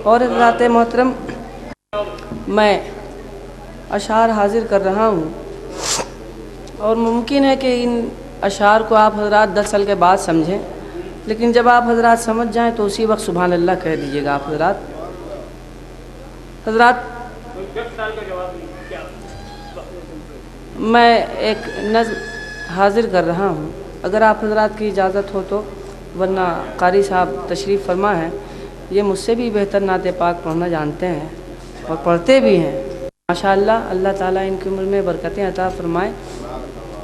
اور حضرات محترم میں اشعار حاضر کر رہا ہوں، اور ممکن ہے کہ ان اشعار کو آپ حضرات 10 سال کے بعد سمجھیں، لیکن جب آپ حضرات سمجھ جائیں تو اسی وقت سبحان اللہ کہہ دیجیے گا آپ حضرات۔ میں ایک نظم حاضر کر رہا ہوں، اگر آپ حضرات کی اجازت ہو تو، ورنہ قاری صاحب تشریف فرما ہیں، یہ مجھ سے بھی بہتر نعت پاک پڑھنا جانتے ہیں اور پڑھتے بھی ہیں ماشاءاللہ۔ اللہ تعالیٰ ان کی عمر میں برکتیں عطا فرمائے۔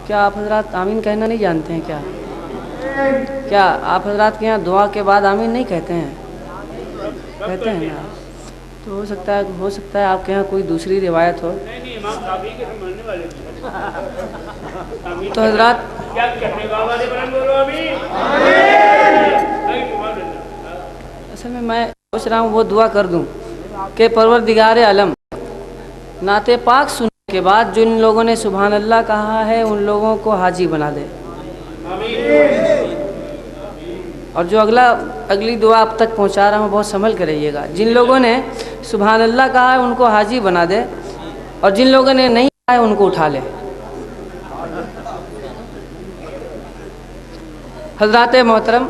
کیا آپ حضرات آمین کہنا نہیں جانتے ہیں کیا؟ کیا آپ حضرات کے یہاں دعا کے بعد آمین نہیں کہتے ہیں؟ کہتے ہیں نا؟ تو ہو سکتا ہے آپ کے یہاں کوئی دوسری روایت ہو۔ تو حضرات اصل میں سوچ رہا ہوں وہ دعا کر دوں کہ پروردگار عالم نعت پاک سننے کے بعد جو ان لوگوں نے سبحان اللہ کہا ہے ان لوگوں کو حاجی بنا دے، اور جو اگلی دعا اب تک پہنچا رہا ہوں بہت سنبھل کے رہیے گا۔ جن لوگوں نے سبحان اللہ کہا ہے ان کو حاجی بنا دے، اور جن لوگوں نے نہیں کہا ہے ان کو اٹھا لے۔ حضرات محترم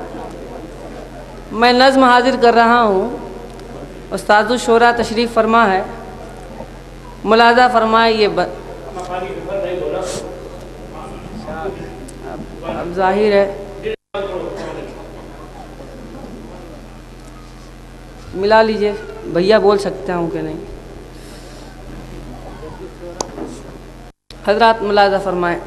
میں نظم حاضر کر رہا ہوں، استاد الشورا تشریف فرما ہے، ملاحظہ فرمائے۔ اب ظاہر ہے ملا لیجئے، بھیا بول سکتے ہوں کہ نہیں؟ حضرات ملاحظہ فرمائیں۔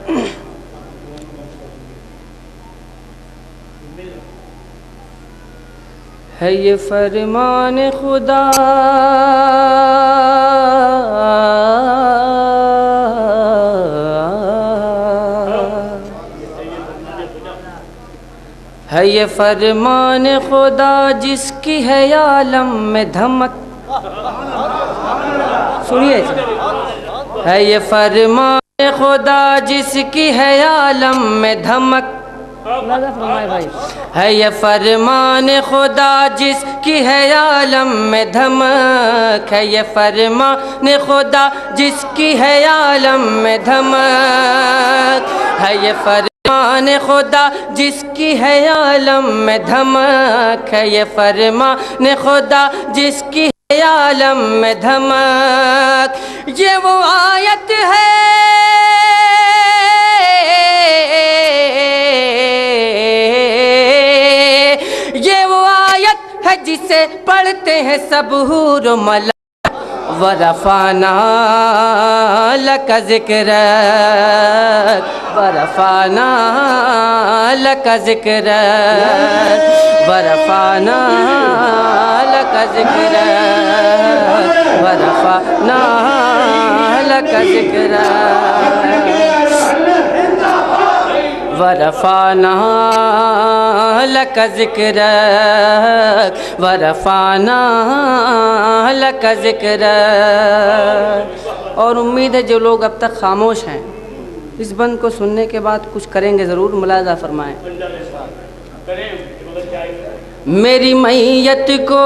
ہے یہ فرمان خدا ہے یہ فرمان خدا جس کی ہے عالم میں دھمک، سنیے، ہے یہ فرمان خدا جس کی ہے عالم میں دھمک، ہے یہ فرمان خدا جس کی ہے عالم میں دھمک، ہے یہ فرمان خدا جس کی ہے عالم میں دھمک، ہے یہ فرمان خدا جس کی ہے عالم میں دھمک، ہے یہ فرمان خدا جس کی ہے عالم میں دھمک۔ یہ وہ آیت ہے جسے پڑھتے ہیں سب حور و ملائکہ، وَرَفَعْنَا لَكَ ذِكْرَكَ وَرَفَعْنَا لَكَ ذِكْرَكَ وَرَفَعْنَا لَكَ ذِكْرَكَ وَرَفَعْنَا لَكَ ذِكْرَكَ وَرَفَعْنَا لَكَ ذِكْرَكَ وَرَفَعْنَا لَكَ ذِكْرَكَ۔ اور امید ہے جو لوگ اب تک خاموش ہیں اس بند کو سننے کے بعد کچھ کریں گے ضرور، ملاحظہ فرمائیں۔ میری میت کو،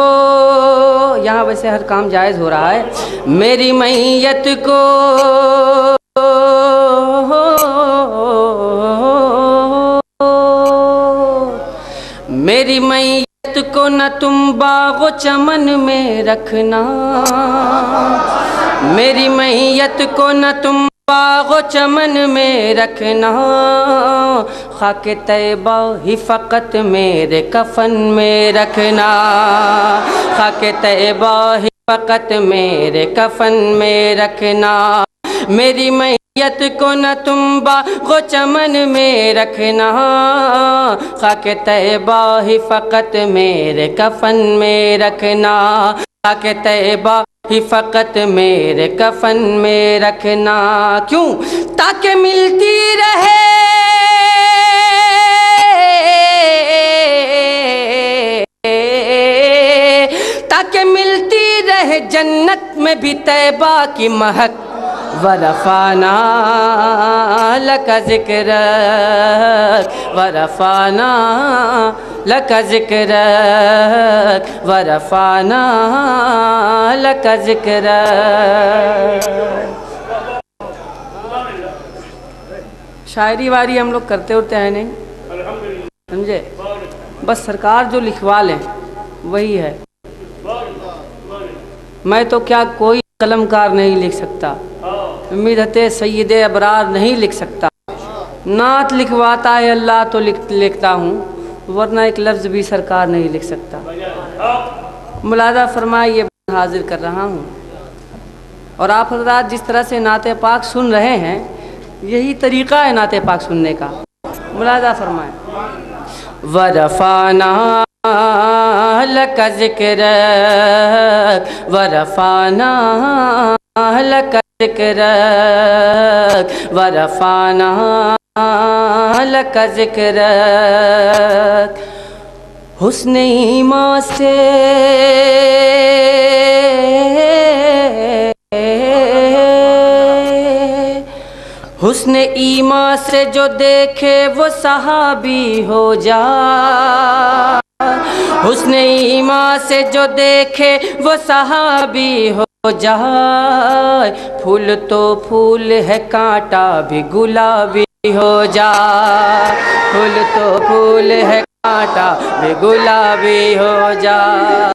یہاں ویسے ہر کام جائز ہو رہا ہے، میری میت کو میری میت کو نہ تم باغ و چمن میں رکھنا، میری میت کو نہ تم باغ و چمن میں رکھنا، خاک طیبہ ہی فقط میرے کفن میں رکھنا، خاک طیبہ ہی فقط میرے کفن میں رکھنا، میری میت کو نہ تم باغ و چمن میں رکھنا، خاک طیبہ ہی فقط میرے کفن میں رکھنا، خاک طیبہ ہی فقط میرے کفن میں رکھنا۔ کیوں؟ تاکہ ملتی رہے تاکہ ملتی رہے جنت میں بھی طیبہ کی مہک، ورفعنا لك ذکرک ورفعنا لك ذکرک ورفعنا لك ذکرک. شاعری واری ہم لوگ کرتے ہوتے ہیں نہیں سمجھے، بس سرکار جو لکھوا لیں وہی ہے. میں تو کیا کوئی قلم کار نہیں لکھ سکتا، مدحت سید ابرار نہیں لکھ سکتا. نعت لکھواتا ہے اللہ تو لکھتا ہوں، ورنہ ایک لفظ بھی سرکار نہیں لکھ سکتا. ملاحظہ فرمائے یہ حاضر کر رہا ہوں. اور آپ حضرات جس طرح سے نعت پاک سن رہے ہیں یہی طریقہ ہے نعت پاک سننے کا. ملاحظہ فرمائیں. ورفعنا لك ذکرک ورفعنا لك ذکرک ورفعنا لك ذکرک. حسن ایمان سے حسن ایمان سے جو دیکھے وہ صحابی ہو جائے. حسن ایمان سے جو دیکھے وہ صحابی ہو جائے. پھول تو پھول ہے کانٹا بھی گلابی ہو جائے. پھول تو پھول ہے کانٹا بھی گلابی ہو جائے.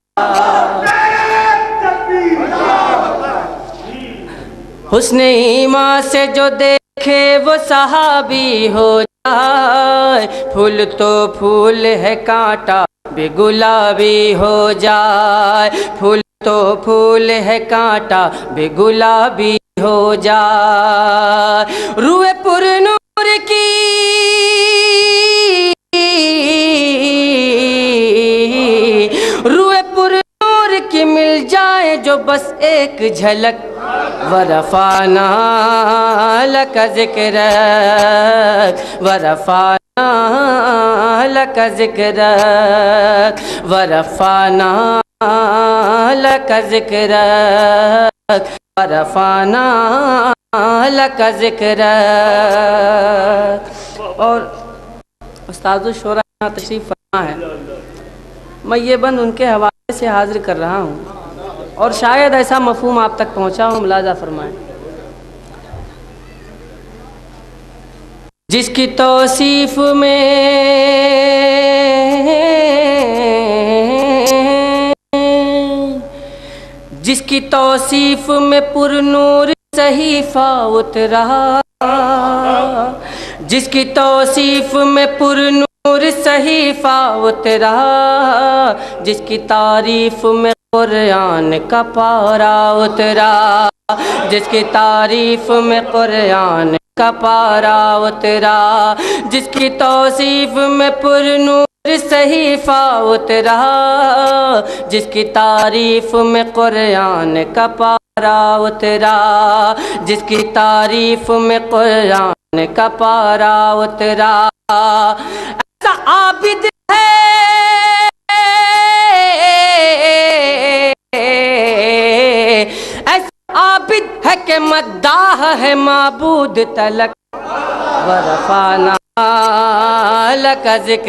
حسن ایمان سے جو دیکھے وہ صحابی ہو جائے. پھول تو پھول ہے کانٹا بھی گلابی ہو جائے. پھول تو پھول ہے کانٹا بھی گلابی ہو جائے. روح پر نور کی روح پر نور کی مل جائے جو بس ایک جھلک. ورفعنا لك ذکرک ورفعنا لك ذکرک ورفعنا لك ذکرک ورفعنا لك ذکرک. اور استاد الشورا یہاں تشریف فرما ہے. میں یہ بند ان کے حوالے سے حاضر کر رہا ہوں اور شاید ایسا مفہوم آپ تک پہنچا ہو. ملاحظہ فرمائیں. جس کی توصیف میں جس کی توصیف میں پر نور صحیفہ اترا. جس کی توصیف میں پر نور صحیفہ اترا. جس کی تعریف میں قرآن کا پارا اترا. جس کی تعریف میں قرآن کا پارا اترا. جس کی توصیف میں پر نور صحیفہ اترا. جس کی تعریف میں قرآن کا پارا اترا. جس کی تعریف میں قرآن کا پارا اترا. ایسا عابد ہے ایسا عابد ہے کہ مداح ہے معبود تلک. ورفعنا لك ذکرک.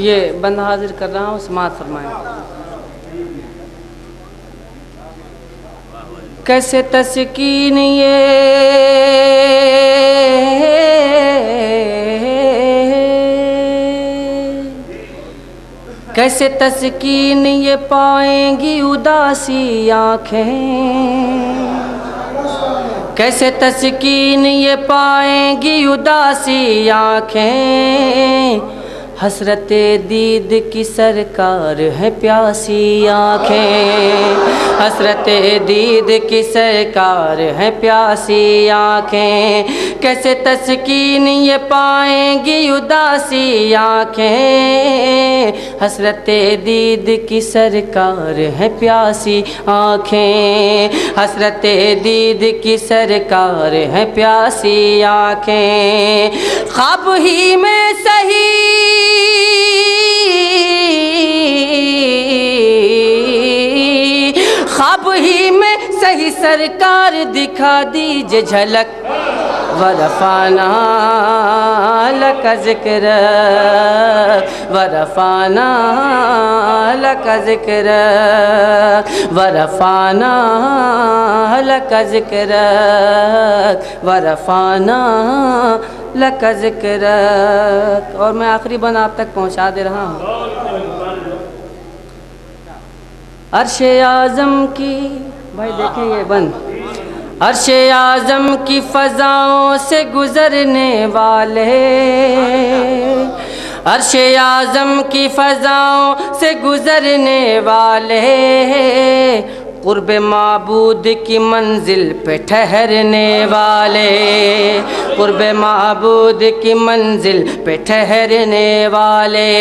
یہ بند حاضر کر رہا ہوں. سماعت فرمائیں. کیسے تسکین یہ کیسے تسکین یہ پائیں گی اداسی آنکھیں. کیسے تسکین یہ پائیں گی اداسی آنکھیں. حسرت دید کی سرکار ہے پیاسی آنکھیں. حسرت دید کی سرکار ہے پیاسی آنکھیں. کیسے تسکین یہ پائیں گی اداسی آنکھیں، حسرت دید کی سرکار ہے پیاسی آنکھیں، حسرت دید کی سرکار ہے پیاسی آنکھیں، خواب ہی میں سہی خواب ہی میں صحیح سرکار دکھا دیجئے جھلک، ورفعنا لک ذکرک، ورفعنا لک ذکرک، ورفعنا لک ذکرک، ورفعنا لک ذکرک۔ اور میں آخری بند آپ تک پہنچا دے رہا ہوں۔ عرش اعظم کی، بھائی دیکھیں یہ بند، عرش اعظم کی فضاؤں سے گزرنے والے، عرش اعظم کی فضاؤں سے گزرنے والے، قرب معبود کی منزل پہ ٹھہرنے والے، قرب معبود کی منزل پہ ٹھہرنے والے،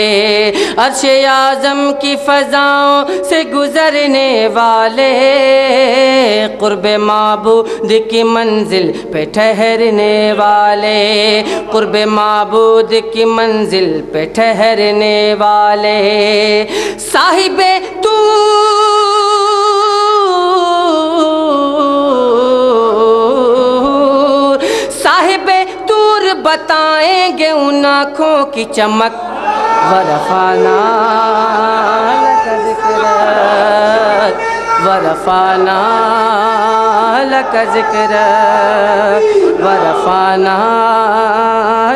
عرش اعظم کی فضاؤں سے گزرنے والے، قرب معبود کی منزل پہ ٹھہرنے والے، قرب معبود کی منزل پہ ٹھہرنے والے، صاحب بتائیں گے ان آنکھوں کی چمک، ورفعنا لک ذکرک، ورفعنا لک ذکرک، ورفعنا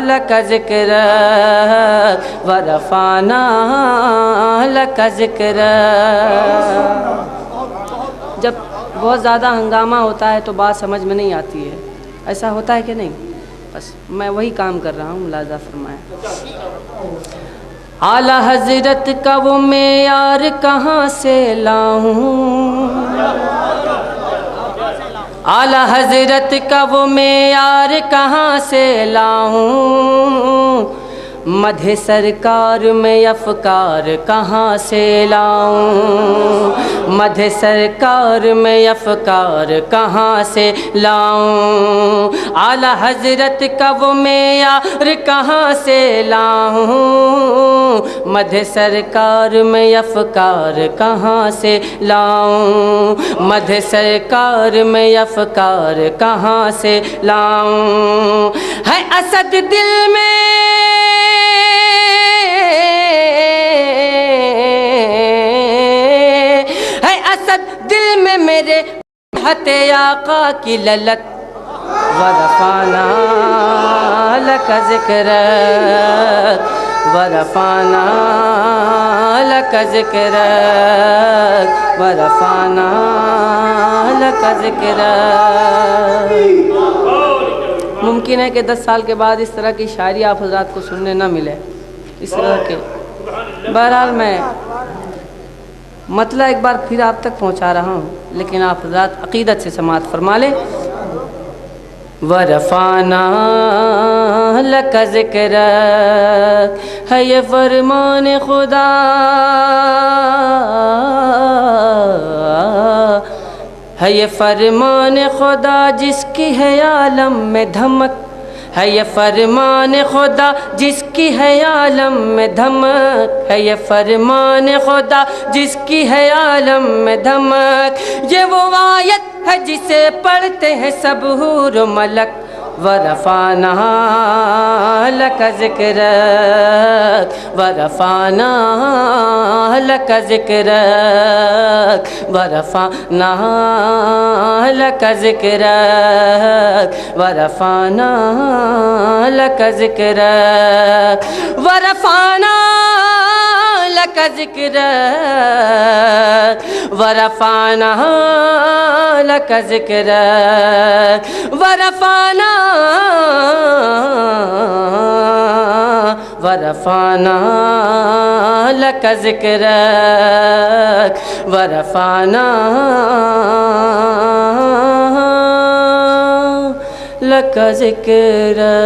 لک ذکرک، ورفعنا لک ذکرک۔ جب بہت زیادہ ہنگامہ ہوتا ہے تو بات سمجھ میں نہیں آتی ہے، ایسا ہوتا ہے کہ نہیں؟ بس میں وہی کام کر رہا ہوں، ملاحظہ فرمائیں۔ اعلیٰ حضرت کا وہ معیار کہاں سے لاؤں، اعلیٰ حضرت کا وہ معیار کہاں سے لاؤں، مدح سرکار میں افکار کہاں سے لاؤں، مدح سرکار میں افکار کہاں سے لاؤں، اعلیٰ حضرت کا وہ معیار کہاں سے لاؤں، مدح سرکار میں افکار کہاں سے لاؤں، مدح سرکار میں افکار کہاں سے لاؤں، ہے اسد دل میں میرے ہت آقا کی للت، ورفعنا لک ذکرک، ورفعنا لک ذکرک، ورفعنا لک ذکرک۔ ممکن ہے کہ 10 سال کے بعد اس طرح کی شاعری آپ حضرات کو سننے نہ ملے، اس طرح کے۔ بہرحال میں مطلب ایک بار پھر آپ تک پہنچا رہا ہوں، لیکن آپ حضرات عقیدت سے سماعت فرما لیں۔ وَرَفَعْنَا لَكَ ذِكْرَكَ، ہے یہ فرمان خدا، ہے یہ فرمان خدا جس کی ہے عالم میں دھمک، ہے یہ فرمان خدا جس کی ہے عالم میں دھمک، ہے یہ فرمان خدا جس کی ہے عالم میں دھمک، یہ وہ آیت ہے جسے پڑھتے ہیں سب حور و ملک، وَرَفَعْنَا لَكَ ذِكْرَكَ، وَرَفَعْنَا لَكَ ذِكْرَكَ، وَرَفَعْنَا لَكَ ذِكْرَكَ، وَرَفَعْنَا لَكَ ذِكْرَكَ، وَرَفَعْنَا لَكَ ذِكْرَكَ، وَرَفَعْنَا لَكَ ذِكْرَكَ، وَرَفَعْنَا لَكَ ذِكْرَكَ، وَرَفَعْنَا لك ذكرا